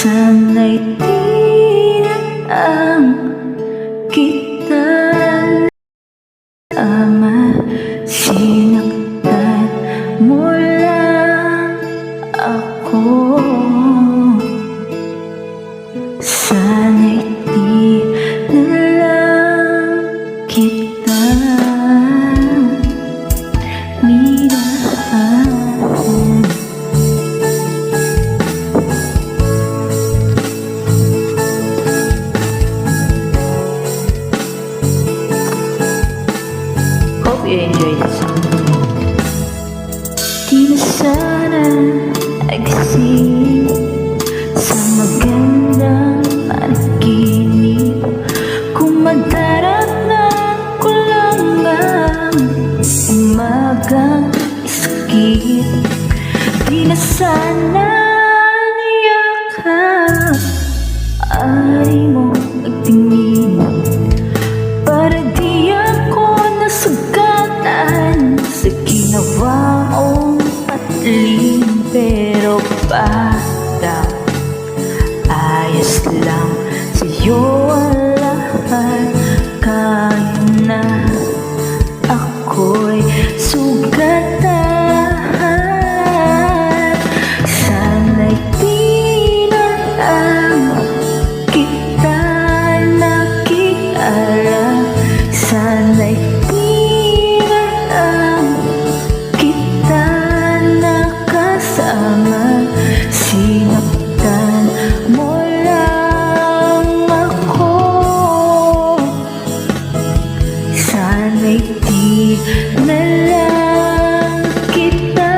Sana'y tinang kita ama, sinaktan mo lang ako. Sana'y di na lang kita minahal. Hope you enjoy this song. Di na sana nagising sa magandang panaginip, kung madaraanan ko lang ang umagang iskip. Di na sana niyakap, ari mo magtingin, para di ako nasugatan sa ginawa mong patling. Pero parang ayos lang sa'yo ang lahat, kahit na ako'y sugatan. Sana'y di na lang kita nakialam, sana'y di na lang kita nakasama. Sinaktan mo lang ako, sana'y di na lang kita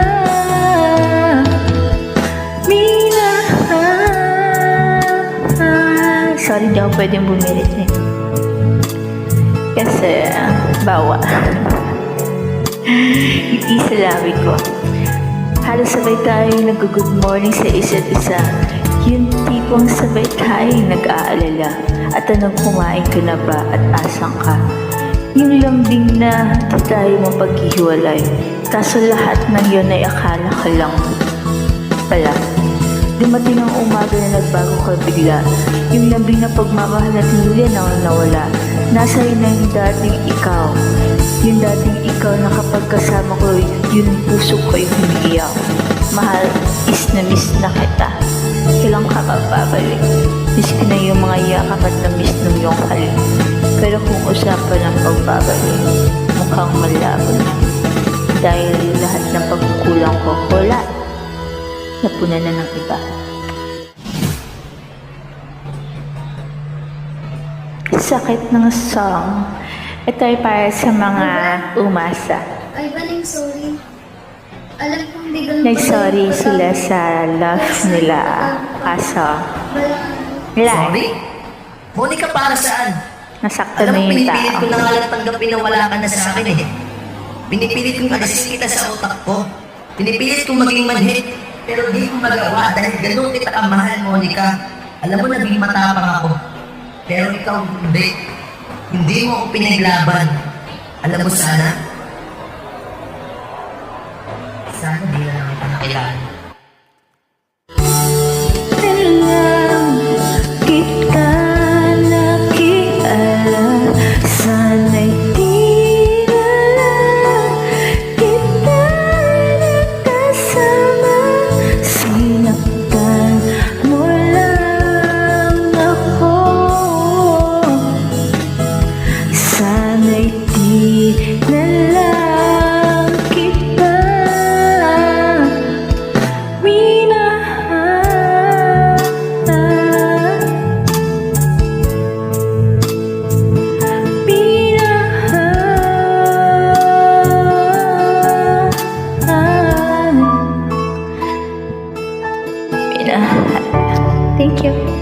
minahal. Sorry, di ako pwedeng bumirit eh, kasi bawa yung sa labi ko. Halos sabay tayong nag-good morning sa isa't isa, yung tipong sabay tayong nag-aalala at tanong kumain ka na ba at asan ka. Yung lambing na di tayo mapaghihiwalay, kaso lahat ng yun ay akala ka lang pala. Dumating ang umaga na nagbago ka bigla, yung lambing na pagmamahal na tinuloy na nawala. Nasa rin na yung dating ikaw, yung dating ikaw na kapag kasama ko, yun puso ko ay humiiyak. Mahal, miss na kita, kailan ka babalik? Miss ko na yung mga yakap at na-miss nung yung halik. Pero kung usapan ng pagbabalik, mukhang malabo na, dahil lahat ng pagkukulang ko, wala, napunan na ng iba. Sakit ng song. Ito ay para sa mga umasa. Ay, baling sorry. Alam kong biglang Nag-sorry sila sa love nila, kaso Sorry? Monica, para saan? nasaktan Alam na mo, yung pinipilit tao. ko na nga lang tanggapin na wala ka na sa akin eh. Pinipilit kong alisin kita sa utak ko. Pinipilit kong maging manhid. Pero di ko magawa dahil ganun kita kamahal, Monica. Alam mo, naging matapang ako. Pero ikaw, hindi. Hindi mo ako pinaglaban. Alam mo sana? Sana di na lang kita nakilala. Lang kita nakialam, sana'y di na lang kita nakasama. Sinaktan mo lang ako, sana'y di na lang kita minahal. Thank you.